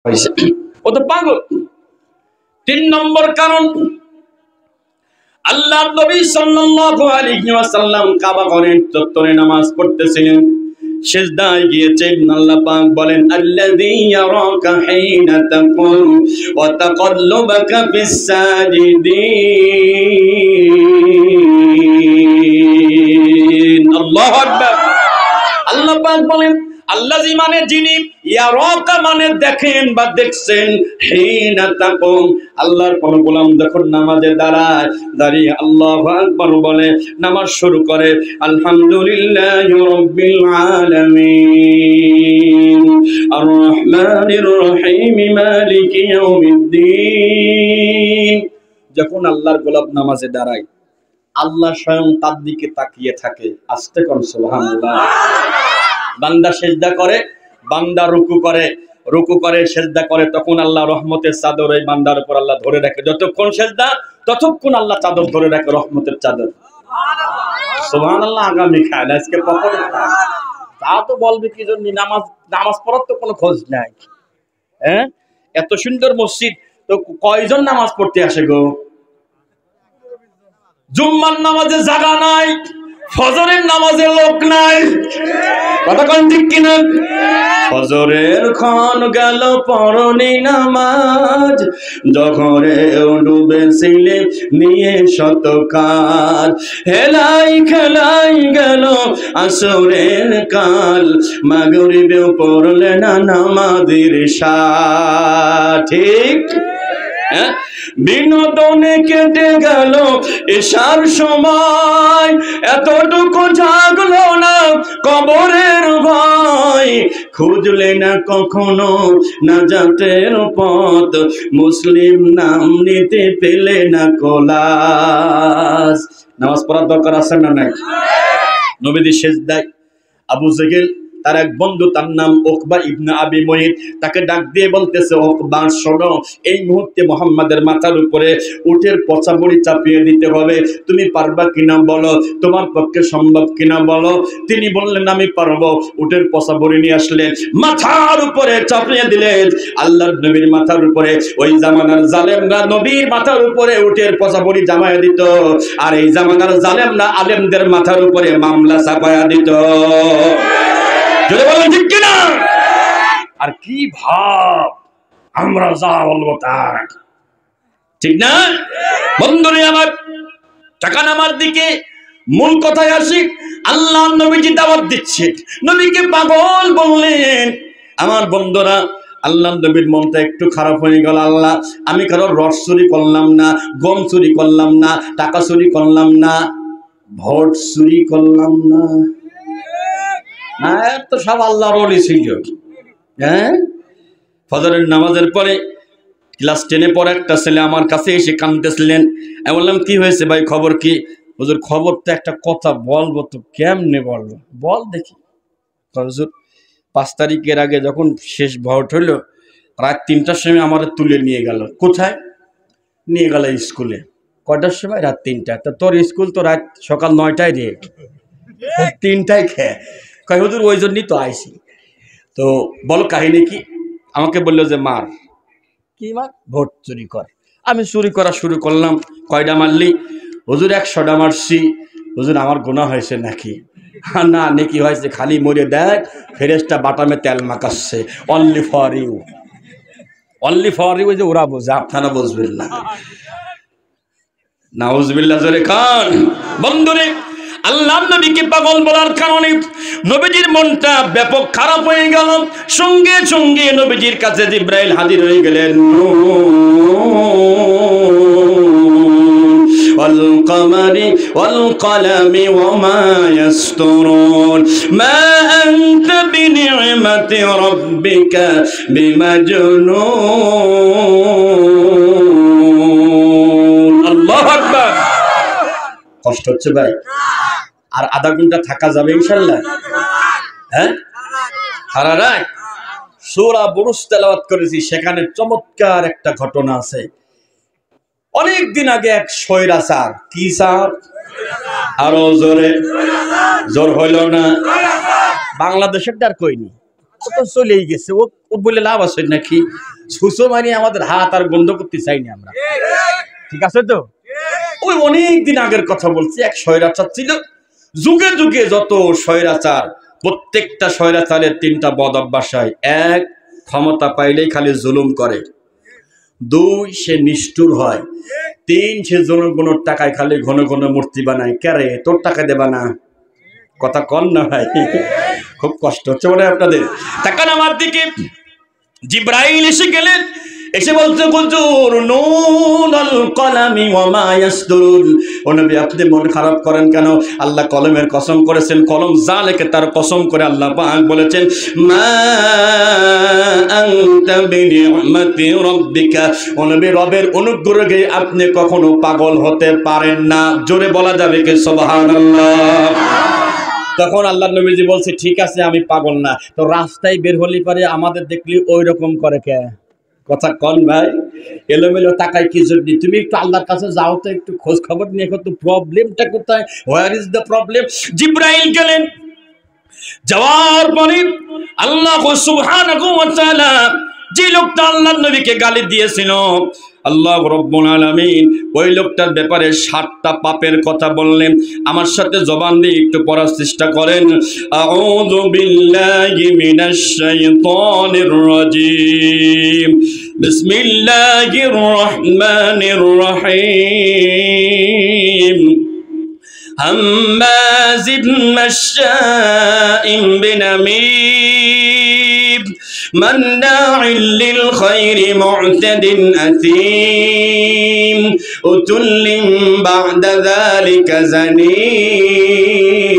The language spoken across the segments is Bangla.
হয়েছে, ও তো পাগল। 3 নম্বর কারণ, আল্লাহর নবী সাল্লাল্লাহু আলাইহি ওয়াসাল্লাম কাবা ঘরের চত্বরে নামাজ পড়তেছিলেন, সিজদায় গিয়েছেন। আল্লাহ পাক বলেন, আল্লাযী ইয়ারাকা হিনা তাকুম ওয়া তাকাল্লুবাকা ফিস সাজিদিন। আল্লাহু আকবার। আল্লাহ পাক বলেন, আল্লাযী মানে যিনি, ইয়ারাকা মানে দেখেন বা দেখছেন, হিনা তাকুম আল্লাহর কোন গোলাম যখন নামাজে দাঁড়ায়, দাঁড়িয়ে আল্লাহু আকবার বলে, নামাজ শুরু করে আলহামদুলিল্লাহি রাব্বিল আলামিন আর রহমানির রহিম মালিকি ইয়াউমিদ্দিন। যখন আল্লাহর গোলাম নামাজে দাঁড়ায়, আল্লাহ স্বয়ং তার দিকে তাকিয়ে থাকে। আস্তে কোন সুবহানাল্লাহ। বান্দা সিজদা করে, বান্দা রুকু করে সিজদা করে, তখন আল্লাহ রহমতের চাদর এই বান্দার উপর আল্লাহ ধরে রাখে। যতক্ষণ সিজদা ততক্ষণ আল্লাহ চাদর ধরে রাখে, রহমতের চাদর। সুবহানাল্লাহ। আগামী খায় না, আজকে পকড়ে খায়। তা তো বলবে কি জন্য, নামাজ পড়ার তো কোনো খোঁজ নাই। হ্যাঁ, এত সুন্দর মসজিদ, তো কয়জন নামাজ পড়তে আসে গো? জুম্মার নামাজে জায়গা নাই, ফজরের নামাজে লোক নাই, কথা কোন ঠিক কিনা? ফজরের ক্ষণ গেল পড়নি নামাজ, জোহরে ডুবেছিলে নিয়ে শত কাজ, হেলাই খেলাই গেল আসরের কাল, মাগরিবেও পড়লে না নামাজের সাথ। ঠিক? বিনোদনে কেটে গেল এশার সময়, এতটুকু জাগলো না কবরের ভয়, খুঁজলে না কখনো নাজাতের পথ, মুসলিম নাম নিতে পেলে না কোলাস। নামাজ পড়ার দরকার আছে না নাই? নবীজি সিজদায়, আবু জেহেল তার এক বন্ধু, তার নাম উকবা ইবনে আবি মুইত, তাকে ডাক দিয়ে বলতেছে, উকবা শোনো, এই মুহূর্তে মুহাম্মাদের মাথার উপরে উটের পচা বড়ি চাপিয়ে দিতে হবে, তুমি পারবা কিনা বলো, তোমার পক্ষে সম্ভব কিনা বলো। তিনি বললেন, আমি পারবো। উটের পচা বড়ি নিয়ে আসলেন, মাথার উপরে চাপিয়ে দিলেন। আল্লাহর নবীর মাথার উপরে ওই জামানার জালেমরা নবীর মাথার উপরে উটের পচা বড়ি জামায়া দিত, আর এই জামানার জালেমরা আলেমদের মাথার উপরে মামলা চাপায়া দিত। ঠিক কিনা? আর কি ভাব, আমরা যা বলবো তার, ঠিক না? বন্ধুরে আমার, টাকা নামার দিকে মূল কথায় আসি। আল্লাহ নবীজি দাওয়াত দিচ্ছে, নবীকে পাগল বললেন। আমার বন্ধুরা, আল্লাহ নবীর মনটা একটু খারাপ হয়ে গেল। আল্লাহ, আমি কারো রস চুরি করলাম না, গম চুরি করলাম না, টাকা চুরি করলাম না, ভোট চুরি করলাম না। তো সব আল্লাহর ওলি ছিল। হ্যাঁ, ফজরের নামাজের পরে ক্লাস 10-এ পড়ে একটা ছেলে আমার কাছে এসে কাঁদতেছিলেন। আমি বললাম, কি হয়েছে ভাই, খবর কি? হুজুর, খবর তো একটা কথা বলবো, তো কেমনে বলবো, বল দেখি। হুজুর, 5 তারিখের আগে যখন শেষ ভোট হইলো, রাত 3টার সময় আমার তুলে নিয়ে গেল। কোথায় নিয়ে গেল? স্কুলে। কয়টার সময়? রাত 3টা। তা তোর স্কুল তো রাত সকাল 9টায় রে, 3টায় খেয়ে। কয় হুজুর, ওই জন্যই তো আইসি। তো বলো কাহিনী কি? আমাকে বললো যে মার। কি মার? ভোট চুরি কর। আমি চুরি করা শুরু করলাম। কয়টা মারলি? হুজুর 100টা মারছি। হুজুর, আমার গুনাহ হয়েছে নাকি? না, নাকি হয়েছে, খালি মরে দেখ ফেরেশতা বাটামে তেল মাখাচ্ছে, only for you, only for you. যে ওরা বোঝে, আপনারা বুঝবেন না। নাউজুবিল্লাহ জোরে খান। বন্ধুরে, আল্লাহ নবীকে পাগল বলার কারণে নবীজির মনটা ব্যাপক খারাপ হয়ে গেল। সঙ্গে সঙ্গে নবীজির কাছে জিবরাইল হাজির হয়ে গেলেন। ওয়াল কমারি ওয়াল কলামি ওয়া মা ইয়াসতুরুন মা আনতা বিনি'মাতি রাব্বিকা বিমাজনুন। আল্লাহু আকবার। কষ্ট হচ্ছে ভাই? আর আধা ঘন্টা থাকা যাবে ইনশাআল্লাহ? হ্যাঁ, সারা রাত সূরা বুরুজ তেলাওয়াত করেছি। সেখানে চমৎকার একটা ঘটনা আছে। অনেক দিন আগে এক স্বৈরাচার, কি স্যার? আরো জোরে, জোর হইল না। বাংলাদেশের ডার কইনি, ও তো চলেই গেছে। ও বলে লাভ আছে নাকি? সুসো মারি আমাদের হাত আর বন্ধ করতে চাইনি আমরা, ঠিক আছে তো? ওই অনেক দিন আগের কথা বলছি, এক স্বৈরাচার ছিল, যুগে যুগে যত স্বৈরাচার, প্রত্যেকটা স্বৈরাচারের তিনটা বদ অভ্যাস হয়। এক, ক্ষমতা পাইলেই খালি জুলুম করে। দুই, সে নিষ্ঠুর হয়। তিন, সে জনগণের টাকায় খালি ঘন ঘন মূর্তি বানায়। ক্যারে তোর টাকা দেবা না? কথা কন না ভাই, খুব কষ্ট হচ্ছে মনে হয় আপনাদের। তাকান আমার দিকে, জিব্রাইল এসে গেলেন, এসে বলছে হুজুর নুনুল কলামি ওয়া মা ইয়াসদুরুন। ও নবী আপনি মন খারাপ করেন কেন? আল্লাহ কলমের কসম করেছেন, কলম যা লেখে তার কসম করে আল্লাহ পাক বলেছেন মা আনতা বিনি'মাতি রাব্বিকা। ও নবী রবের অনুগ্রহে আপনি কখনো পাগল হতে পারেন না। জোরে বলা যাবে কি সুবহানাল্লাহ? তখন আল্লাহ নবীজি বলছে ঠিক আছে আমি পাগল না। তো রাস্তায় বের হলে পারে আমাদের দেখলি ওই রকম করে কে? কথা কন ভাই, এলোমেলো তাকায় কি জন্য? তুমি একটু আল্লাহর কাছে যাও তো, একটু খোঁজ খবর নিয়ে কত প্রবলেমটা কোথায়, হোয়ার ইজ দ্য প্রবলেম। জিব্রাইল গেলেন, যাওয়ার পরে আল্লাহ সুবহানাহু ওয়া তাআলা যে লোকটা আল্লাহর নবীকে গালি দিয়েছিল, আল্লাহ রাব্বুল আলামিন ওই লোকটার ব্যাপারে 7টা পাপের কথা বললেন। আমার সাথে জবান দিয়ে একটু পড়ার চেষ্টা করেন। আউযু বিল্লাহি মিনাশ শাইতানির রাজীম, বিসমিল্লাহির রহমানির রহিম। হাম্মাজিম মাশশাইম বিনামিম মান্নাইল লিল খায়রি মু'তাদিন আথীম উতুল্লিম বা'দা যালিকা জানিম।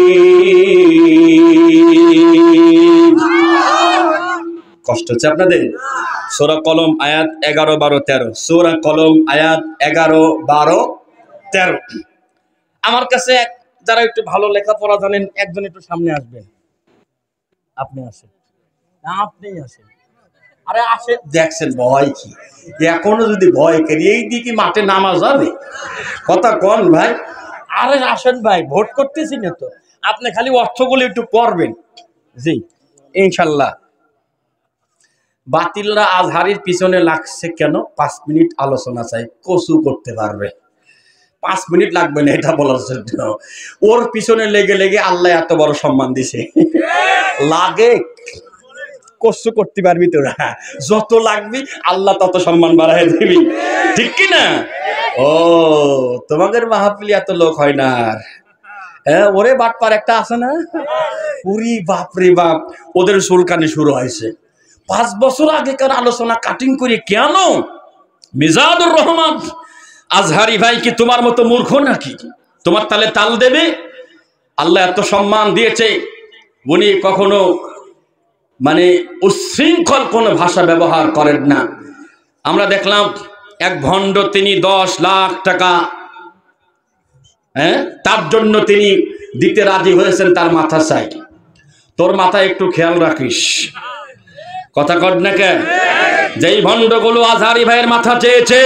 কষ্ট হচ্ছে আপনাদের? সূরা কলম আয়াত 11, 12, 13। সূরা কলম আয়াত 11, 12, 13। আমার কাছে যারা একটু ভালো লেখাপড়া জানেন, একজন একটু সামনে আসবেন। আপনি আসেন, আপনি আসেন। আরে আসেন, দেখছেন ভয় কি? এখনো যদি ভয় করি এই দিকে মাঠে নামা যাবে? কথা কন ভাই। আরে আসেন ভাই, ভোট করতেছি না তো, আপনি খালি অর্থগুলো একটু পড়বেন। জি ইনশাল্লাহ। বাতিলরা আজহারির পিছনে লাগছে কেন? 5 মিনিট আলোচনা চাই, কসু করতে পারবে। 5 মিনিট লাগবে না এটা বলার জন্য। ওর পিছনে লেগে লেগে আল্লাহ এত বড় সম্মান দিছে, লাগে কষ্ট করতে পারবি তোরা, যত লাগবি আল্লাহ তত সম্মান বাড়ায় দিবি, ঠিক কি না? ও তোমাদের মাহফিলে এত লোক হয় না। হ্যাঁ, ওরে বাটপার একটা আছে না, পুরি বাপরে বাপ, ওদের সুলকানি শুরু হয়েছে। 5 বছর আগেকার আলোচনা কাটিং করে কেন? মিজানুর রহমান আজহারি ভাই কি তোমার মতো মূর্খ নাকি? তোমার তালে তাল দেবে? আল্লাহ এত সম্মান দিয়েছে, উনি কখনো মানে উচ্ছৃঙ্খল কোনো ভাষা ব্যবহার করেন না। আমরা দেখলাম এক ভণ্ড, তিনি 10 লাখ টাকা তার জন্য তিনি দিতে রাজি হয়েছেন, তার মাথা চাই। তোর মাথায় একটু খেয়াল রাখিস, কথা কর না কেন? যেই ভণ্ডগুলো আজহারি ভাইয়ের মাথা চেয়েছে,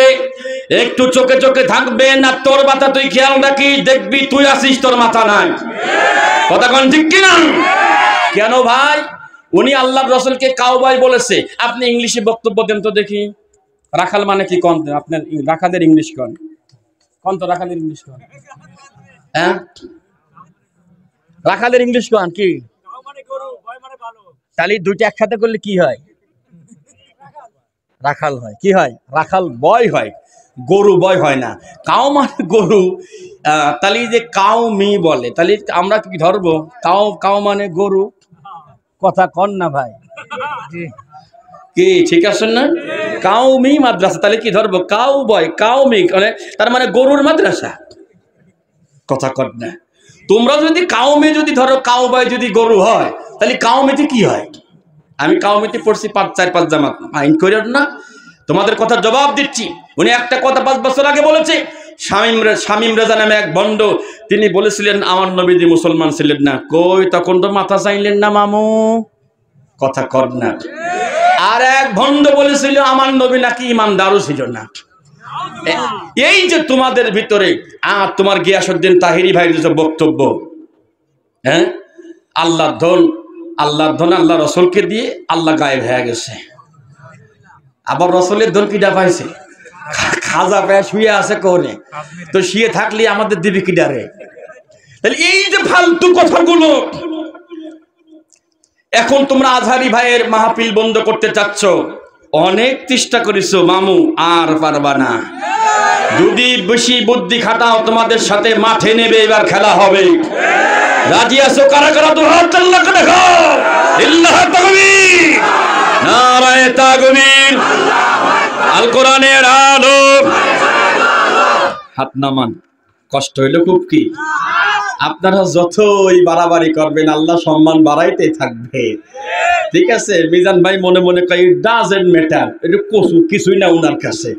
একটু চোখে চোখে থাকবে না, তোর মাথা তুই খেয়াল রাখিস, দেখবি তুই আসিস, তোর মাথা নাই। কথা কন ঠিক কিনা? কেন ভাই? উনি আল্লাহর রাসূলকে কাউবয় বলেছে। আপনি ইংলিশে বক্তব্য দেন তো দেখি। রাখাল মানে কি কোন? আপনার রাখালের ইংলিশ কোন? কোন তো রাখালের ইংলিশ কোন? হ্যাঁ, রাখালের ইংলিশ কোন কি? তাহলে দুইটা একসাথে করলে কি হয়? রাখাল হয়। কি হয়? রাখাল বয় হয়, গরু বয় হয় না। কাউ মানে গরু, তাহলে যে কাউ মি বলে, তাহলে আমরা কি ধরবো? কাউ কাউ মানে গরু। কথা কন না ভাই, কি ঠিক আছেন না? কাউমি মাদ্রাসা, তাহলে কি ধরবো? কাউ বয়, কাউমি তার মানে গরুর মাদ্রাসা। কথা কন না। তোমরা যদি কাউমে যদি ধরো, কাউ বয় যদি গরু হয়, তাহলে কাউমেতে কি হয়? আমি কাউমেতে পড়ছি 4-5 জামাত, আইন করেন না। তোমাদের কথা জবাব দিচ্ছি। উনি একটা কথা 5 বছর আগে বলেছে। শামীম রেজা নামে এক ভণ্ড, তিনি বলেছিলেন আমার নবীজি মুসলমান ছিলেন না। কই, তখন তো মাথা চাইলেন না মামু। কথা কর না। আর এক ভণ্ড বলেছিল আমার নবী নাকি ইমানদারও ছিল না। এই যে তোমাদের ভিতরে আর তোমার গিয়াসউদ্দিন তাহিরি ভাইয়ের যে বক্তব্য, হ্যাঁ, আল্লাহর ধন আল্লাহ রাসূলকে দিয়ে আল্লাহ গায়েব হয়ে গেছে। আবার রসলের দোল কিটা পাইছে, খাজা পায় শুয়ে আছে কোনে, তো শুয়ে থাকলে আমাদের দিবি কিডারে? তাহলে এই যে ফালতু কথাগুলো, এখন তোমরা আজহারি ভাইয়ের মাহফিল বন্ধ করতে চাচ্ছ, অনেক চেষ্টা করেছো মামু, আর পারবা না। যদি বেশি বুদ্ধি খাটাও তোমাদের সাথে মাঠে নেবে, এবার খেলা হবে। রাজি আছো? কারা কারা তো হাত আল্লাহকে দেখাও। আল্লাহু তাকবীর, নারায়ে তাকবীর, আল কোরআনের আলো। হাত নামান। কষ্ট হইলো খুব কি? আপনারা যতই বাড়াবাড়ি করবেন আল্লাহ সম্মান বাড়াইতে থাকবে, ঠিক আছে? মিজান ভাই মনে মনে কয় ইট ডাজন্ট ম্যাটার, এটা কিছুই না ওনার কাছে,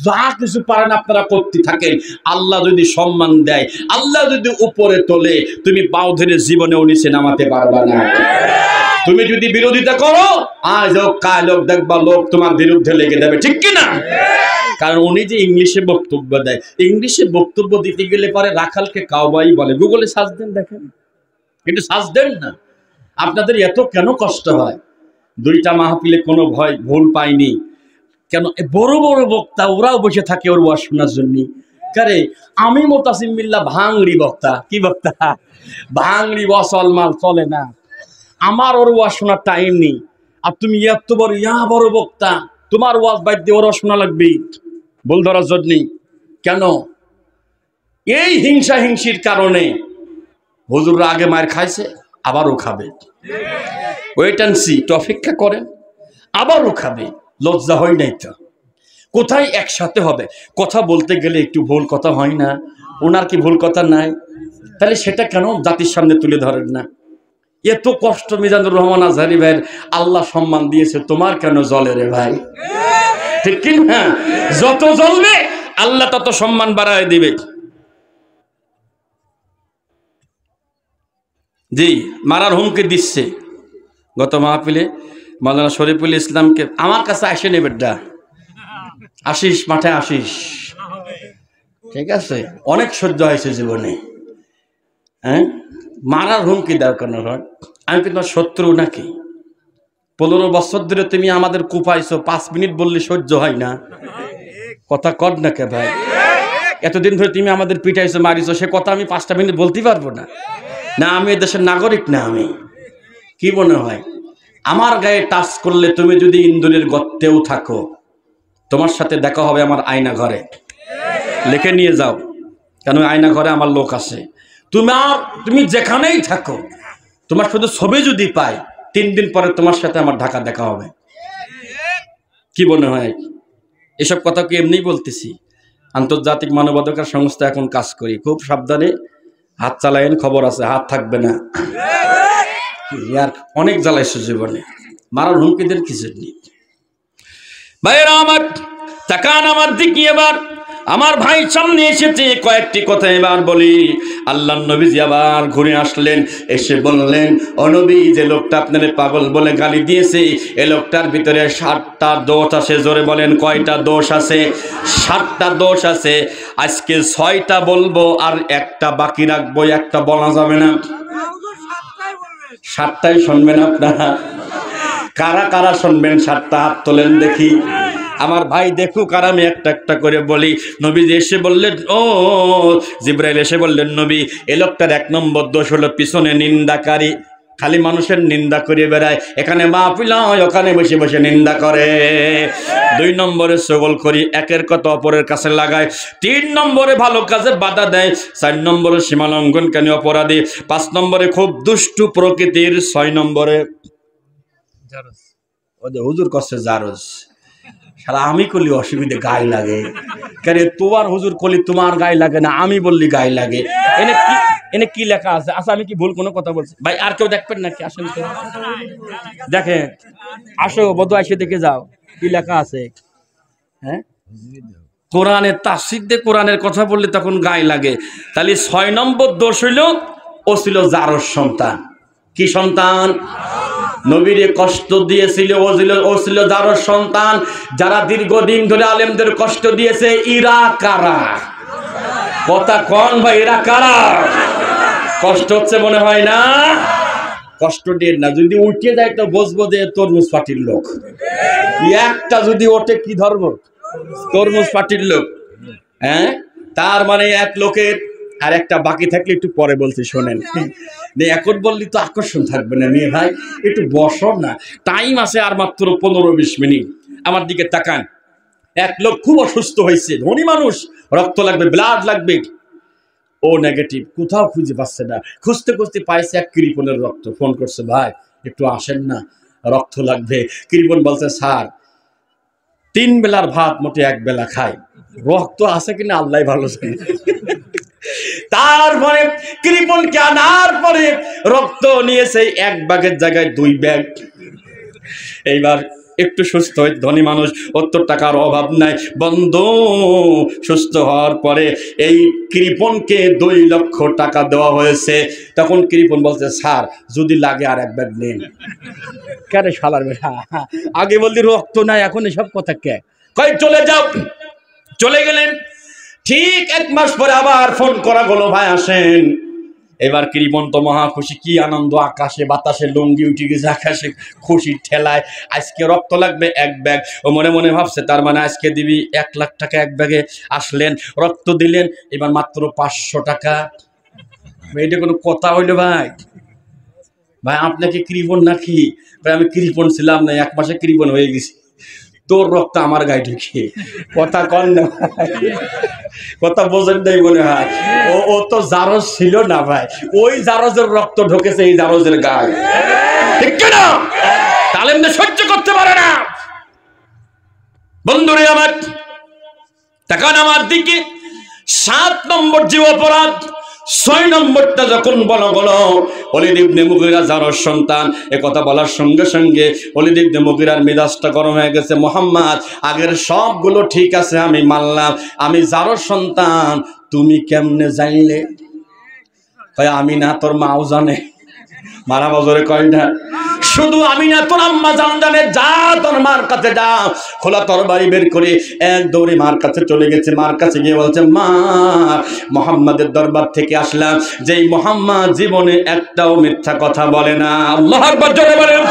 যা কিছু পারেন আপনারা করতে থাকেন। আল্লাহ যদি সম্মান দেয়, আল্লাহ যদি উপরে তোলে, তুমি পাও ধরে জীবনেও নিচে নামাতে পারবা না। তুমি যদি বিরোধিতা করো, আজ হোক কাল হোক দেখবা লোক তোমার বিরুদ্ধে লেগে যাবে, ঠিক কিনা? কারণ উনি যে ইংলিশে বক্তব্য দেয়, ইংলিশে বক্তব্য দিতে গেলে পরে রাখালকে কাউবয় বলে। গুগলে সার্চ দেন, দেখেন, একটু সার্চ দেন না। আপনাদের এত কেন কষ্ট হয়? দুইটা মাহফিলে কোনো ভুল পাইনি কেন? বড় বড় বক্তা ওরাও বসে থাকে ওর ওয়াজ শোনার জন্য। কারে আমি মোতাসিম বিল্লাহ ভাঙড়ি বক্তা, কি বক্তা? ভাঙড়ি বসলমাল চলে না, আমার ওর ওয়াজ শোনার টাইম নেই। আর তুমি এত বড় বড় বক্তা, তোমার ওয়াজ বাইর দিয়ে ওরা শোনা লাগবে ভুল ধরার জন্য। কেন? এই হিংসা হিংসির কারণে হুজুররা আগে মার খাইছে, আবারও খাবে। ওয়েট অ্যান্ড সি, একটু অপেক্ষা করেন, আবারও খাবে। লজ্জা হয় নাই তো? কোথায় একসাথে হবে? কথা বলতে গেলে একটু ভুল কথা হয় না? ওনার কি ভুল কথা নাই? তাহলে সেটা কেন জাতির সামনে তুলে ধরেন না? এত কষ্ট মিজানুর রহমান আজহারী ভাইয়ের আল্লাহ সম্মান দিয়েছে, তোমার কেন জ্বলে রে ভাই? ঠিক কি না? যত জ্বলবে আল্লাহ তত সম্মান বাড়ায় দিবে। জি, মারার হুমকি দিচ্ছে। গত মাহফিলে মাওলানা শরীফুল ইসলামকে আমার কাছে আসে নেবে, আসিস, মাঠে আসিস, ঠিক আছে? অনেক সহ্য হয়েছে জীবনে, হ্যাঁ? মারার হুমকি দরকার নয়। আমি কি তোমার শত্রু নাকি? 15 বছর ধরে তুমি আমাদের কুপাইছো, 5 মিনিট বললে সহ্য হয় না? কথা কর না কে ভাই? এতদিন ধরে তুমি আমাদের পিটাইছো, মারিছো, সে কথা আমি 5টা মিনিট বলতে পারবো না? না আমি এই দেশের নাগরিক না? আমি কি মনে হয় আমার গায়ে টাচ করলে তুমি যদি ইন্দুরের গর্তেও থাকো, তোমার সাথে দেখা হবে আমার আয়না ঘরে। লিখে নিয়ে যাও, কেন আয়না ঘরে আমার লোক আছে। তুমি যেখানেই থাকো, তোমার শুধু ছবি যদি পাই, 3 দিন পরে তোমার সাথে আমার ঢাকা দেখা হবে। কি মনে হয়? এসব কথা কি এমনি বলতেছি? আন্তর্জাতিক মানবাধিকার সংস্থা এখন কাজ করি, খুব সাবধানে হাত চালায়েন, খবর আছে, হাত থাকবে না। আর অনেক জ্বালাইছে জীবনে, মারার হুমকিদের কিছু নেই। ভাইয়েরা আমার, তাকান আমার দিকে এবার। আমার ভাই সামনে এসেছে, কয়েকটি কথা এবার বলি। আল্লাহর নবীজি আবার ঘুরে আসলেন, এসে বললেন, ও নবী, যে লোকটা আপনারে পাগল বলে গালি দিয়েছে, এই লোকটার ভিতরে 7টা দোষ আছে। জোরে বলেন, কয়টা দোষ আছে? 7টা দোষ আছে। আজকে 6টা বলবো, আর একটা বাকি রাখবো। একটা বলা যাবে না, 7টাই শুনবেন আপনারা। কারা কারা শুনবেন 7টা হাত তোলেন দেখি। আমার ভাই দেখুক, আর আমি একটা একটা করে বলি। নবী এসে বললেন, ও জিবরাইল এসে বললেন, নবী, এ লোকটার 1 নম্বর দোষ হলো পিছনে নিন্দাকারী, খালি মানুষের নিন্দা করে বেড়ায়। এখানে মাহফিল হয়, ওখানে বসে বসে নিন্দা করে। 2 নম্বরে চগলখড়ি, একের কথা অপরের কাছে লাগায়। 3 নম্বরে ভালো কাজে বাধা দেয়। 4 নম্বরে সীমা লঙ্ঘনকারী অপরাধী। 5 নম্বরে খুব দুষ্টু প্রকৃতির। 6 নম্বরে হুজুর কষ্ট জারজ। সারা আমি করলি অসুবিধে গায়ে লাগে, কেন তোমার হুজুর করলি তোমার গায়ে লাগে না, আমি বললি গায়ে লাগে। এনে কি লেখা আছে? আচ্ছা, আমি কি ভুল কোনো কথা বলছি? ভাই আর কেউ দেখবেন নাকি? আসেন তো দেখেন, আসো বধু, এসে দেখে যাও কি লেখা আছে। হ্যাঁ, কোরআনের তাফসীর দিয়ে কোরআনের কথা বললে তখন গায়ে লাগে। তাহলে 6 নম্বর দোষ হইল, ও ছিল জারজ সন্তান। কি সন্তান? নবীরে কষ্ট দিয়েছিল, ও ছিল জারজ সন্তান। যারা দীর্ঘদিন ধরে আলেমদের কষ্ট দিয়েছে, ইরা কারা? কথা কন ভাই, এরা কারা? কষ্ট হচ্ছে মনে হয় না? কষ্ট দিয়ে না, যদি উঠে যায় তো বুঝবো যে তরমুজ পার্টির লোক। একটা যদি ওঠে কি ধরবো? তরমুজ পার্টির লোক। হ্যাঁ, তার মানে এক লোকের। আর একটা বাকি থাকলে একটু পরে বলছি, শোনেন। এখন বললি তো আকর্ষণ থাকবে না। মেয়ে ভাই একটু বসো না, টাইম আছে আর মাত্র 15-20 মিনিট। আমার দিকে তাকান। এক লোক খুব অসুস্থ হয়েছে, ধনী মানুষ, রক্ত লাগবে, ব্লাড লাগবে। ও নেগেটিভ, কোথাও খুঁজে পাচ্ছে না। খুঁজতে খুঁজতে পাইছে এক কৃপণের রক্ত। ফোন করছে, ভাই একটু আসেন না, রক্ত লাগবে। কৃপণ বলছে, স্যার 3 বেলার ভাত মোটে 1 বেলা খাই, রক্ত আছে কিনা আল্লাহ ভালো জানে। তারপরে কৃপণকে আনার পরে রক্ত নিয়েছে 1 ব্যাগের জায়গায় 2 ব্যাগ। এইবার একটু সুস্থ হয়ে, ধনী মানুষ, 70 টাকার অভাব নাই বন্ধু। সুস্থ হওয়ার পরে এই কৃপণকে 2 লক্ষ টাকা দেওয়া হয়েছে। তখন কৃপণ বলছে, স্যার যদি লাগে আর 1 ব্যাগ নেন। কেন শালার বেটা, আগে বললি রক্ত নাই, এখন এসব কথা কে? কই চলে যাও। চলে গেলেন। ঠিক 1 মাস পরে আবার ফোন করা হলো, ভাই আসেন। এবার কৃপণ তো মহা খুশি, কি আনন্দ, আকাশে বাতাসে লুঙ্গি উঠে গেছে, আকাশে খুশির ঠেলায়। আজকে রক্ত লাগবে 1 ব্যাগ। ও মনে মনে ভাবছে, তার মানে আজকে দিবি 1 লাখ টাকা 1 ব্যাগে। আসলেন, রক্ত দিলেন, এবার মাত্র 500 টাকা। এটা কোনো কথা হইলো ভাই? ভাই আপনাকে কৃপণ নাকি? ভাই আমি কৃপণ ছিলাম না, 1 মাসে কৃপণ হয়ে গেছি। তোর রক্ত আমার গায়ে ঢুকিয়ে কথা কন না, কথা বোঝেন নাই মনে হয়। ও তো জারজ ছিল না ভাই, ওই জারজের রক্ত ঢুকেছে এই জারজের গায়ে, ঠিক না? তালেম না সহ্য করতে পারে না। বন্ধুরে আমার, তাকান আমার দিকে। 7 নম্বর যে অপরাধ, 6 নম্বরটা যখন বলা হলো, ওলীদ ইবনে মুগীরা জারজ সন্তান। এ কথা বলার সঙ্গে সঙ্গে ওলীদ ইবনে মুগীরার মেজাজটা গরম হয়ে গেছে। মুহাম্মদ, আগের সবগুলো ঠিক আছে, আমি মানলাম, আমি জারজ সন্তান, তুমি কেমনে জানলে? কয় আমি না, তোর মাও জানে। মারা বজরে কয় না, শুধু আমি না, তোর আম্মা জানে। যা তোর মার কাছে যা। খোলা তরবারি বের করে এক দৌড়ে মার কাছে চলে গেছে। মার কাছে গিয়ে বলছে, মা, মুহাম্মাদের দরবার থেকে আসলাম, যেই মুহাম্মদ জীবনে একটাও মিথ্যা কথা বলে না। আল্লাহু আকবার জোরে বলেন।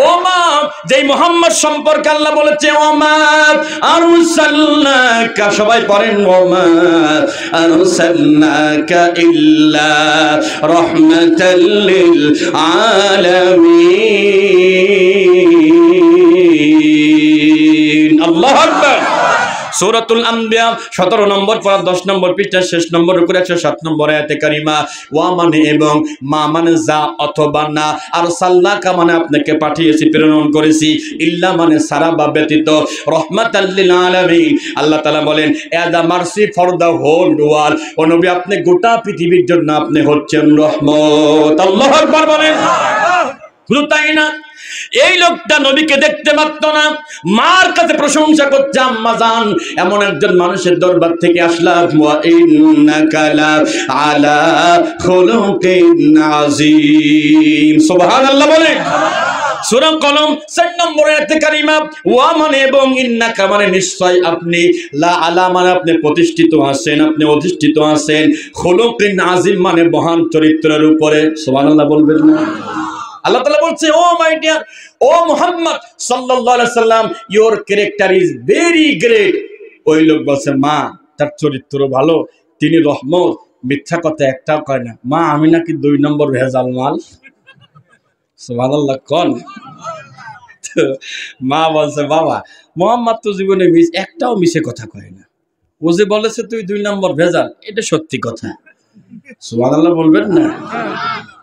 ও মা, যেই মুহাম্মদ সম্পর্কে আল্লাহ বলেছে, ও মা আরসালনাকা, সবাই পড়েন, ও মা আরসালনাকা ইল্লা রাহমাতাল লিল আলামিন। আল্লাহু আকবার। সূরাতুল আম্বিয়া 17 নম্বর পারা 10 নম্বর পৃষ্ঠা শেষ নম্বর উপরে 107 নম্বর আয়াতে কারিমা। ওয়া মানে এবং, মা মানে যা অথবা না, আর সাল্লাকা মানে আপনাকে পাঠিয়েছি, প্রেরণ করেছি, ইল্লা মানে সারা বা ব্যতীত, রাহমাতাল লিল আলামিন। আল্লাহ তাআলা বলেন, the mercy for the whole world. ও নবী, আপনি গোটা পৃথিবীর জন্য আপনি হচ্ছেন রহমত। আল্লাহু আকবার বলেন। শুধু তাই না, এই লোকটা নবীকে দেখতে পারত না, মার কাছে প্রশংসা করছে, আম্মা জান এমন একজন মানুষের দরবার থেকে আসলাম, ওয়া ইন্নাকা লা আলা খুলুকিন আযীম। সুবহানাল্লাহ বলে। সূরা কলম 4 নম্বর আয়াতে কারিমা। ওয়া মানে এবং, ইন্নাকা মানে নিশ্চয় আপনি, লা আলা মানে আপনি প্রতিষ্ঠিত আছেন, আপনি অধিষ্ঠিত আছেন, খুলুকিন আযীম মানে মহান চরিত্রের উপরে। সুবহানাল্লাহ বলবেন না? আল্লাহ তাআলা বলছে, ও মাই ডিয়ার, ও মুহাম্মদ সাল্লাল্লাহু আলাইহি সাল্লাম, your character is very great. ওই লোক বলছে, মা তার চরিত্র ভালো, তিনি রহমত, মিথ্যা কথা একটাও কয় না। মা আমি নাকি 2 নম্বর ভেজাল মাল। সুবহানাল্লাহ কোন। মা বলছে, বাবা মুহাম্মদ তো জীবনে একটাও মিছে কথা কয় না, ও যে বলেছে তুই 2 নম্বর ভেজাল, এটা সত্যি কথা। সুবহানাল্লাহ বলবেন না?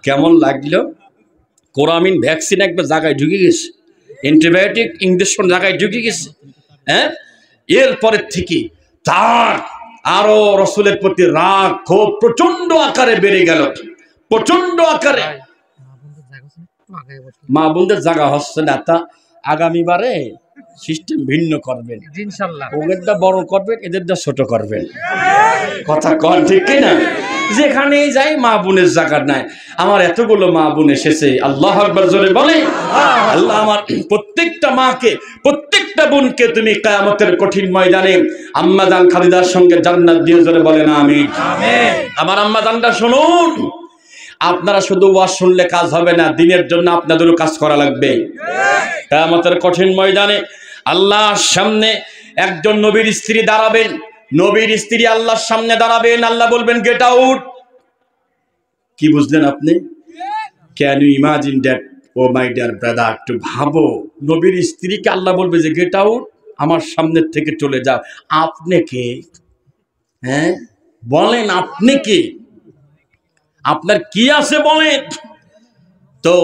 কেমন লাগলো? কোরামিন ভ্যাকসিন একবার জায়গায় ঢুকে গেছে, অ্যান্টিবায়োটিক ইঞ্জেকশন জায়গায় ঢুকে গেছে। হ্যাঁ, এরপরের থেকে তার আরো রসুলের প্রতি রাগ ক্ষোভ প্রচন্ড আকারে বেড়ে গেল, প্রচন্ড আকারে। মা বোনদের জায়গা হচ্ছে না, তা আগামীবারে সিস্টেম ভিন্ন করবেন ইনশাআল্লাহ। ওদেরটা বড় করবেন, এদেরটা ছোট করবেন। কথা কন ঠিক কিনা? যেখানেই যাই মা বোনের জায়গা নাই। আমার এতগুলো মা বোন এসেছে, আল্লাহু আকবার জোরে বলে। আল্লাহ আমার প্রত্যেকটা মাকে, প্রত্যেকটা বোনকে তুমি কিয়ামতের কঠিন ময়দানে আম্মা জান খাদিজার সঙ্গে জান্নাত দিয়ে জোরে বলেন আমিন। আমার আম্মা জানটা শুনুন, আপনারা শুধু ওয়াজ শুনলে কাজ হবে না, দিনের জন্য আপনাদেরও কাজ করা লাগবে। কিয়ামতের কঠিন ময়দানে আল্লাহর সামনে একজন নবীর স্ত্রী দাঁড়াবেন, নবীর স্ত্রী আল্লাহর সামনে দাঁড়াবেন, আল্লাহ বলবেন গেট আউট। কি বুঝলেন আপনি? Can you imagine that? Oh my dear brother, একটু ভাবো, নবীর স্ত্রীকে আল্লাহ বলবে যে গেট আউট, আমার সামনে থেকে চলে যাও। আপনি কে? হ্যাঁ বলেন, আপনি কে? আপনার কি আছে বলেন? তো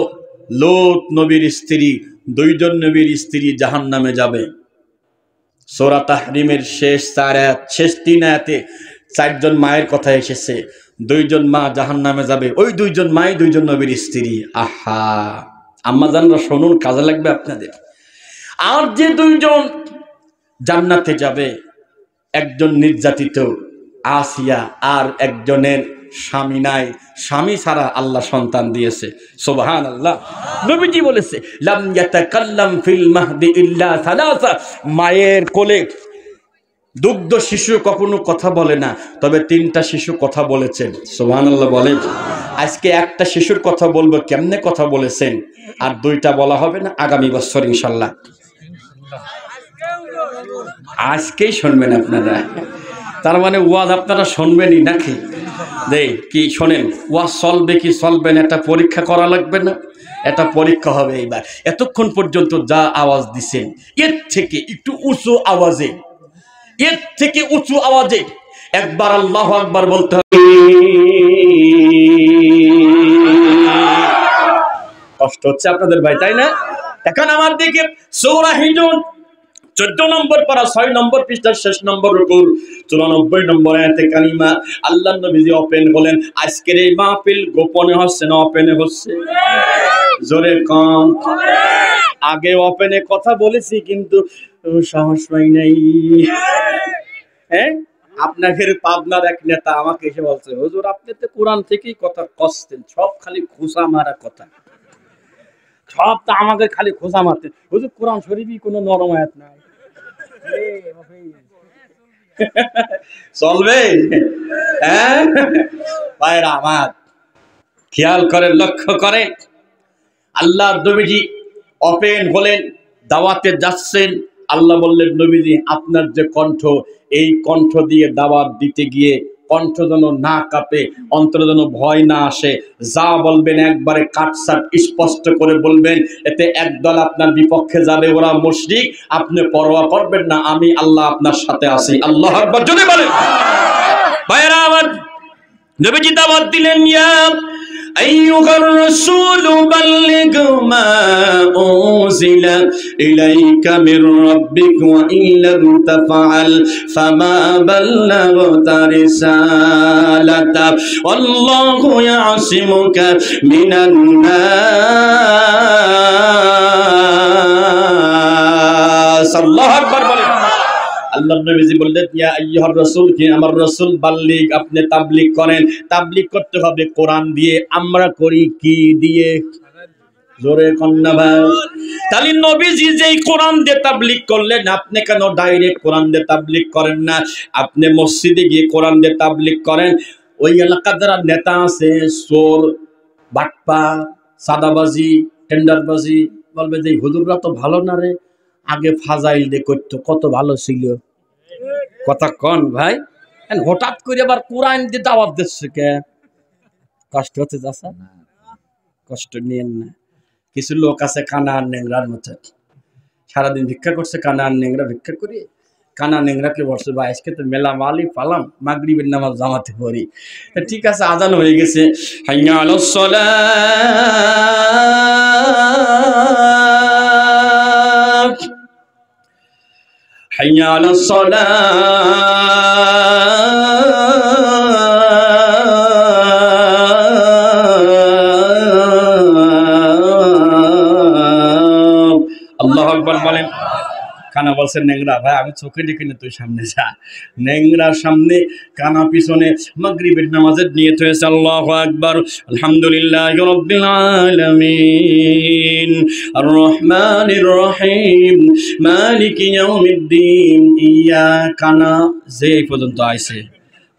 লূত নবীর স্ত্রী, দুইজন নবীর স্ত্রী জাহান্নামে যাবে। সূরা তাহরিমের শেষ 4 আয়াত, শেষ 3 আয়াতে 4জন মায়ের কথা এসেছে। দুইজন মা জাহান্নামে যাবে, ওই দুইজন মাই দুইজন নবীর স্ত্রী। আহা আম্মাজানরা শুনুন, কাজে লাগবে আপনাদের। আর যে দুইজন জান্নাতে যাবে, একজন নির্যাতিত আসিয়া, আর একজনের স্বামী নাই, স্বামী ছাড়া আল্লাহ সন্তান দিয়েছে। সুবহানাল্লাহ। নবীজি বলেছে লাম ইয়াতাকাল্লাম ফিল মাহদি ইল্লা সালাসা, মায়ের কোলে দুগ্ধ শিশু কখনো কথা বলে না, তবে 3টা শিশু কথা বলেছেন। সুবহানাল্লাহ বলেন। আজকে একটা শিশুর কথা বলবো, কেমনে কথা বলেছেন, আর 2টা বলা হবে না আগামী বছর ইনশাআল্লাহ। আজকেই শুনবেন আপনারা, তার মানে ওয়াজ আপনারা শুনবেনই নাকি? কি শোনেন, ওয়াজ চলবে কি চলবে না এটা পরীক্ষা করা লাগবে না? এটা পরীক্ষা হবে এইবার। এতক্ষণ পর্যন্ত যা আওয়াজ দিছেন, এর থেকে একটু উঁচু আওয়াজে, এর থেকে উঁচু আওয়াজে একবার আল্লাহু আকবার বলতে হবে। কষ্ট হচ্ছে আপনাদের ভাই, তাই না? এখন আমার দিকে সূরা হিজর 14 নম্বর পারা 6 নম্বর পৃষ্ঠার শেষ নম্বর রুকু 94 নম্বর আয়াতে কারিমা আল্লাহর নবীজি ওপেন বলেন, আজকের এই মাহফিল গোপনে হচ্ছে না ওপেনে হচ্ছে? জোরে কম। আগে ওপেনে কথা বলেছি কিন্তু সাহস পাই নাই। হ্যাঁ, আপনাদের পাবনার এক নেতা আমাকে এসে বলছে, হুজুর আপনি তো কোরআন থেকেই কথা কষতেন, সব খালি খোঁচা মারা কথা, সব তো আমাকে খালি খোঁচা মারতেন। হুজুর কোরআন শরীফই কোনো নরম আয়াত নাই। চলবে? হ্যাঁ ভাইরা আমার, খেয়াল করে লক্ষ্য করে আল্লাহর নবীজি ওপেন হলেন, দাওয়াতে যাচ্ছেন। আল্লাহ বললেন, নবীজি আপনার যে কণ্ঠ, এই কণ্ঠ দিয়ে দাওয়াত দিতে গিয়ে কণ্ঠ যেন না কাঁপে, অন্তর যেন ভয় না আসে, যা বলবেন একবারে কাটছাট স্পষ্ট করে বলবেন। এতে একদল আপনার বিপক্ষে যাবে, ওরা মুশরিক, আপনি পরোয়া করবেন না, আমি আল্লাহ আপনার সাথে আছি। আল্লাহু আকবার জোরে বলেন। ভাইরা আমার, নবীজি দাওয়াত দিলেন, ইয়া আইয়ুহার রাসূল বাল্লিগ মা উনজিলা ইলাইকা মির রাব্বিক ওয়া ইল্লাম তাফআল ফামা বাল্লাগতা রিসালাতা ওয়াল্লাহু ইয়াসিমুকা মিনান নাস। আল্লাহু আকবার বলেন। আল্লাহ নবীজি বললেন, ইয়া আইয়ুহার রাসূল, কি আমার রাসূল, বাল্লিগ আপনি তাবলীগ করেন। তাবলীগ করতে হবে কোরআন দিয়ে। আমরা করি কি দিয়ে? জোরে কন্না ভাই। তাহলে নবীজি যেই কোরআন দিয়ে তাবলীগ করলেন, আপনি কেন ডাইরেক্ট কোরআন দিয়ে তাবলীগ করেন না? আপনি মসজিদে গিয়ে কোরআন দিয়ে তাবলীগ করেন। ওই এলাকার যারা নেতা আছে, চোর, বাটপার, সাদাবাজি, টেন্ডারবাজি, বলবে যে হুজুররা তো ভালো না রে, আগে ফাজাইল দিয়ে করতো, কত ভালো ছিল। কথা কন ভাই, হঠাৎ করে আবার কোরআন দিয়ে দাওয়াত দিচ্ছে কে? কষ্ট হচ্ছে চাচা? কষ্ট নিয়েন না। কিছু লোক আছে কানা আর নেংরার মতো, সারাদিন ভিক্ষা করছে, কানা আর নেংরা ভিক্ষা করি। কানা নেংরাকে বলছে, ভাই আজকে তো মেলা মালই পালাম, মাগরিবের নামাজ জামাতে পড়ি। ঠিক আছে, আজান হয়ে গেছে, হাইয়া আলাস সালাত, হাইয়া আলাস সালাত। আল্লাহু আকবার বলেন। কানা বলছে নেংরা, ভাই আমি চোখে দেখি না, তুই সামনে যা। নেংরার সামনে, কানা পিছনে, মাগরিবের নামাজের নিয়ত হয়েছে। আল্লাহু আকবার। আলহামদুলিল্লাহি রাব্বিল আলামিন আর রহমানির রহিম মালিকি ইয়াউমিদ্দিন। ইয়া কানা যে এই পর্যন্ত আইছে,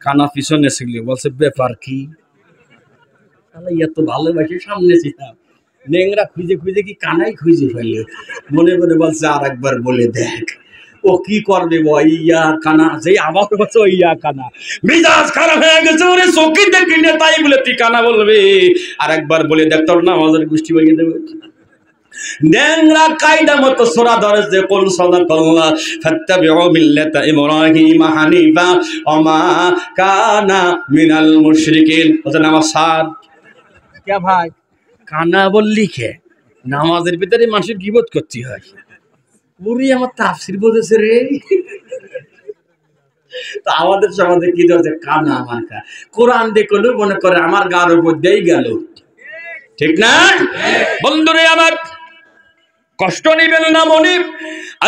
কানা পিছনে ছিল, বলছে ব্যাপার কি? এত ভালোবাসি সামনে ছিলাম, নেংরা খুঁজে খুঁজে কি কানাই খুঁজে ফেলে, মনে মনে বলছে আর একবার বলে দেখ। ও কি করবে ইয়া কানা, যেই আমার বলছে ইয়া কানা, মিজাজ খারাপ হয়ে গেছে ওরে, চোখে দেখি না তাই বলে তুই কানা বলবে, আর একবার বলে দেখ তোর নামাজের গোষ্ঠী ভেঙে দেবে। নেংরা কায়দা মতো সূরা ধরেছে, কুল সাদাকাল্লাহ ফাত্তাবিউ মিল্লাতা ইব্রাহিম হানিফা ওয়া মা কানা মিনাল মুশরিকিন। ওটা নামাজ সার কে ভাই, কানা বললি কে? নামাজের ভিতরে মানুষের গীবত করতে হয়। পুরি আমার তাফসীর বলেছে রে। তো আমাদের সমাজে কি ধরছে, কানা মার্কা। কোরআন দেখলো মনে করে আমার গার উপর দেই গেল, ঠিক না? বন্ধুরে আমার, কষ্ট নিবেন না মনে।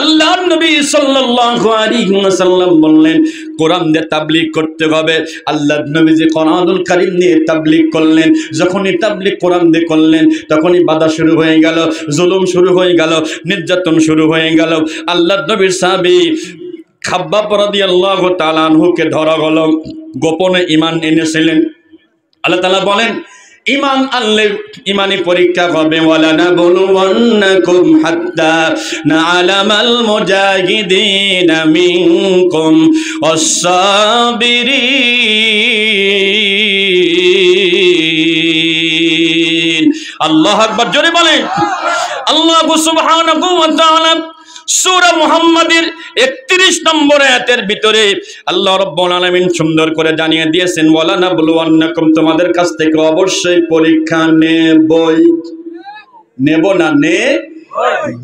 আল্লাহর নবী সাল্লাল্লাহু আলাইহি ওয়াসাল্লাম বললেন কোরআন দিয়ে তাবলীগ করতে হবে। আল্লাহর নবী যে কোরআনুল কারীম নিয়ে তাবলীগ করলেন, যখনই তাবলীগ কোরআন দিয়ে করলেন তখনই বাধা শুরু হয়ে গেল, জুলুম শুরু হয়ে গেল, নির্যাতন শুরু হয়ে গেল। আল্লাহর নবীর সাহাবী খাব্বাব রাদিয়াল্লাহু তাআলা আনহুকে ধরা হলো, গোপনে ঈমান এনেছিলেন। আল্লাহ তাআলা বলেন ঈমান আনলে ঈমানি পরীক্ষা হবে, ওয়ালা নাবলুওয়ান্নাকুম হাত্তা না'লামাল মুজাহিদিনা মিনকুম ওয়াস-সাবিরিন। আল্লাহু আকবার, জোরে বলেন। আল্লাহ সুবহানাহু ওয়া তাআলা সূরা মুহাম্মাদের 31 নম্বর আয়াতের ভিতরে আল্লাহ রাব্বুল আলামিন সুন্দর করে জানিয়ে দিয়েছেন, ওয়ালা নাবলুওয়ান্নাকুম, তোমাদের কাছ থেকে অবশ্যই পরীক্ষা নেবই। নেব না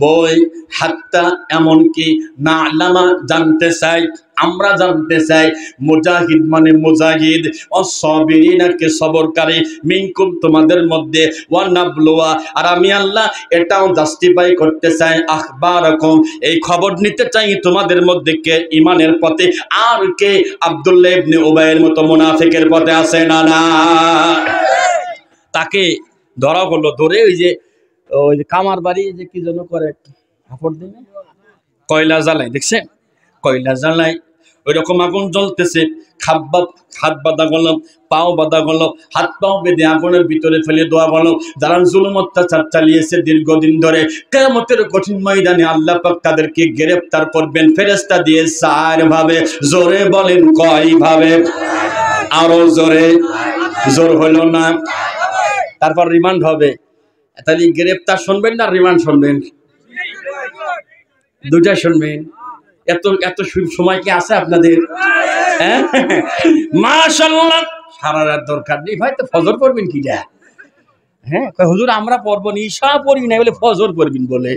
বই, হাত্তা এমনকি না আলামা জানতে চাই, আমরা জানতে চাই, মুজাহিদ মানে মুজাহিদ, অসবিরিনাকে সবরকারী, মিনকুম তোমাদের মধ্যে, ওয়া নাবলুয়া আর আমি আল্লাহ এটাও জাস্টিফাই করতে চাই, আখবারাকুম এই খবর নিতে চাই তোমাদের মধ্যে কে ঈমানের পথে আর কে আব্দুল্লাহ ইবনে উবাইয়ের মতো মুনাফিকের পথে আছে না না। তাকে ধরা হলো, ধরে ওই যে কামার বাড়ি যে কি যেন করে কাপড় দিয়ে কয়লা জ্বালাই, দেখছেন কয়লা জ্বালাই, ওই রকম আগুন জ্বলতেছে। খাব্বাব হাত বাঁধা গেল, পাও বাঁধা গেল, হাত পাও বেঁধে আগুনের ভিতরে ফেলে দেওয়া গেল। যারা জুলুম অত্যাচার চালিয়েছে দীর্ঘদিন ধরে, কিয়ামতের কঠিন ময়দানে আল্লাহ পাক তাদেরকে গ্রেফতার করবেন ফেরেশতা দিয়ে 4 ভাবে। জোরে বলেন কয় ভাবে? আরো জোরে, জোর হলো না। তারপর রিমান্ড হবে। তাহলে গ্রেফতার শুনবেন না রিমান্ড শুনবেন? দুটা শুনবেন। এত এত সময় কি আছে আপনাদের? হ্যাঁ মাশাআল্লাহ, সারা রাত দরকার নেই ভাই, তো ফজর পড়বেন কি যা? হ্যাঁ হুজুর আমরা পড়বো না, ঈশা পড়ি না বলে ফজর পড়বেন বলে।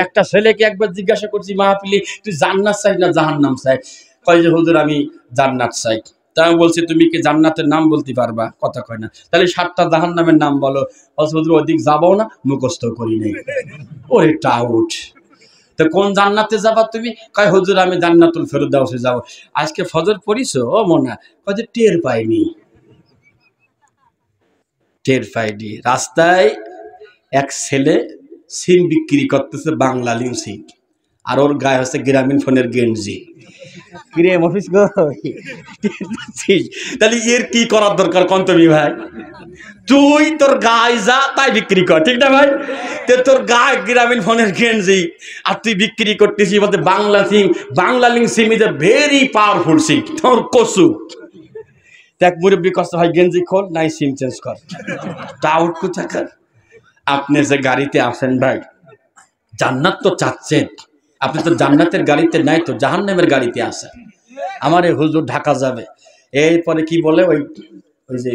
একটা ছেলেকে একবার জিজ্ঞাসা করছি মাহফিলে, তুই জান্নাত চাই না জাহান্নাম চাই? কয় যে হুজুর আমি জান্নাত চাই। তা আমি বলছি তুমি কি জান্নাতের নাম বলতে পারবা? কথা কয় না। তাহলে 7টা জাহান্নামের নাম বলো। হুজুর ওদিক যাবো না, মুখস্থ করি নাই। ওরে টাউট, তো কোন জান্নাতে যাবা তুমি? কয় হুজুর আমি জান্নাতুল ফেরদাউসে যাব। আজকে ফজর পড়িছো? ও মনা কয় যে টের পাইনি। টের পাইনি। রাস্তায় এক ছেলে সিম বিক্রি করতেছে, বাংলা লিঙ্ক সিম, আর ওর গায়ে হচ্ছে গ্রামীণ ফোনের গেঞ্জি। ক্রিম অফিস গো, তাহলে এর কি করার দরকার কোন তুমি ভাই? তুই তোর গায়ে যা তাই বিক্রি কর, ঠিক না ভাই? তোর গায়ে গ্রামীণ ফোনের গেঞ্জি আর তুই বিক্রি করতেছি বলতে Bangla SIM. Banglalink SIM is a very powerful SIM. তোর কসু দেখ মুরব্বী কষ্ট হয়, গেঞ্জি খোল নাই সিম চেঞ্জ কর। টাউট কোথাকার। আপনি যে গাড়িতে আসেন ভাই, জান্নাত তো চাচ্ছেন, আপনি তো জান্নাতের গাড়িতে নাই, তো জাহান্নামের গাড়িতে আসেন। আমার এই হুজুর ঢাকা যাবে, এরপরে কি বলে ওই ওই যে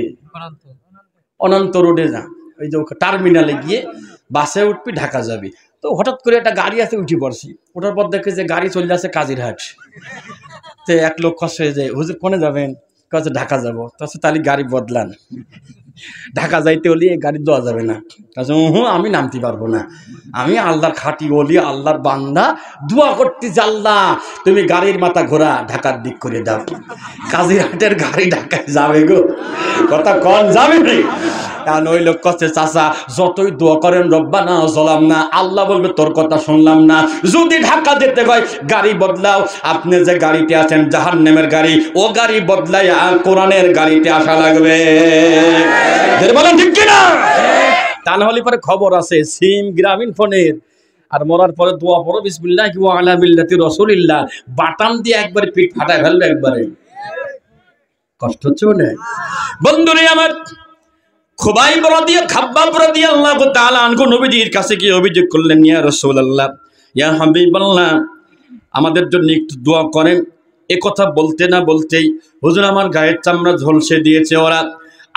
অনন্ত রোডে যা, ওই যে টার্মিনালে গিয়ে বাসে উঠবি, ঢাকা যাবি। তো হঠাৎ করে একটা গাড়ি আছে, উঠে পড়ছি। ওঠার পর দেখে যে গাড়ি চলে যাচ্ছে কাজিরহাট। তো এক লোক কষ্ট হয়ে যায়, হুজুর কোনে যাবেন? কাছে ঢাকা যাবো। তাহলে গাড়ি বদলান, ঢাকা যাইতে হলে গাড়ি দেওয়া যাবে না। আমি নামতে পারবো না, আমি আল্লাহর খাঁটি ওলি, আল্লাহর বান্দা, দোয়া করতেছি আল্লাহ তুমি গাড়ির মাথা ঘোরা ঢাকার দিক করে দাও। কাজিরহাটের গাড়ি ঢাকায় যাবে গো, কথা কন যাবে রে। এখন ওই লোক কাছে চাচা যতই দোয়া করেন রব্বানা যালামনা, আল্লাহ বলবে তোর কথা শুনলাম না। যদি ঢাকা যেতে হয় গাড়ি বদলাও, আপনি যে গাড়িতে আছেন জাহান্নামের গাড়ি, ও গাড়ি বদলাই কোরআনের গাড়িতে আসা লাগবে। বলেন ঠিক কিনা? তা না হলে পরে খবর আছে সিম গ্রামীণ ফোনের, আর মরার পরে দোয়া পড়ো বিসমিল্লাহি ওয়া আলা মিল্লাতি রাসূলিল্লাহ, বাটাম দিয়ে একবার পিঠ ফাটায় ফেলবে একবারে। কষ্ট হচ্ছে না বন্ধুরে আমার? খুবাইব খাব্বাব রাদিয়াল্লাহু তাআলা আনহু নবীজির কাছে গিয়ে অভিযোগ করলেন, ইয়া রাসূলুল্লাহ, ইয়া হাবিবাল্লাহ, আমাদের জন্য একটু দোয়া করেন। এ কথা বলতে না বলতেই হুজুর আমার গায়ের চামড়া ঝলসে দিয়েছে ওরা।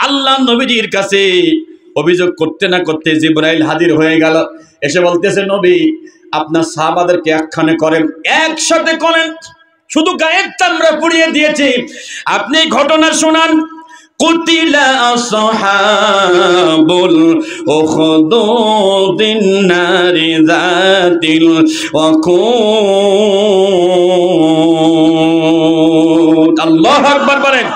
আল্লাহ নবীজির কাছে অভিযোগ করতে না করতে জিবরাইল হাজির হয়ে গেল, এসে বলতেছে নবী আপনার সাহাবাদেরকে একখানে করেন, একসাথে করেন, শুধু গায়ের চামড়া পুড়িয়ে দিয়েছে, আপনি ঘটনা শোনান। কুতিলা আসহাবুল উখদুদিন নারি যাতিল ওয়াকুদ। আল্লাহু আকবার বলেন।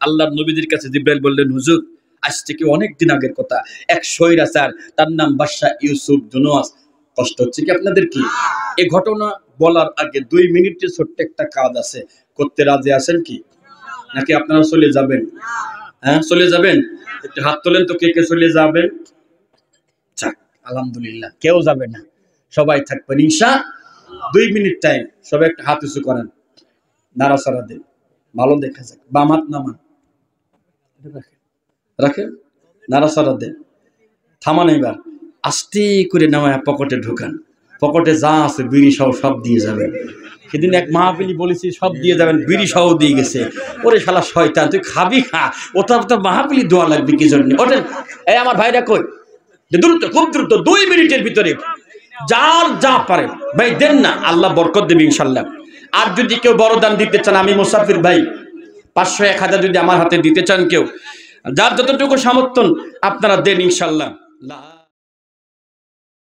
আল্লাহর নবীদের কাছে জিবরাইল বললেন, হুজুর আজ থেকে অনেক দিন আগের কথা, এক স্বৈরাচার, তার নাম বাদশা ইউসুফ জুনওয়াস। কষ্ট হচ্ছে কি আপনাদের? কি এই ঘটনা বলার আগে 2 মিনিটের ছোট্ট একটা কাজ আছে, করতে রাজি আছেন কি? নাকি আপনারা চলে যাবেন? হ্যাঁ চলে যাবেন? একটু হাত তোলেন তো, কে কে চলে যাবেন? যাক আলহামদুলিল্লাহ, কেউ যাবে না, সবাই থাকবেন ইনশাআল্লাহ। 2 মিনিট টাইম, সবাই একটা হাত উঁচু করেন, নাড়াচাড়া দেন, ভালো দেখা যাক। বাম হাত নামান, রাখেন, নাড়াচাড়া দেন, থামান। এবার আস্তে করে নামায় পকেটে ঢুকান, পকেটে যা আছে বিড়ি সহ সব দিয়ে যাবেন। সেদিন এক মাহফিলি বলেছি সব দিয়ে যাবেন, বিড়ি সহ দিয়ে গেছে। ওরে শালা শয়তান, তুই খাবি খা, ওটা তো মাহফিলি দোয়া লাগবে কি জন্য? ওঠেন, এই আমার ভাইরা কই, দ্রুত, খুব দ্রুত 2 মিনিটের ভিতরে যার যা পারে ভাই দেন না, আল্লাহ বরকত দেবে ইনশাল্লাহ। আর যদি কেউ বড় দান দিতে চান, আমি মুসাফির ভাই, 500 1000 যদি আমার হাতে দিতে চান কেউ, যার যতটুকু সামর্থ্য আপনারা দেন ইনশাল্লাহ।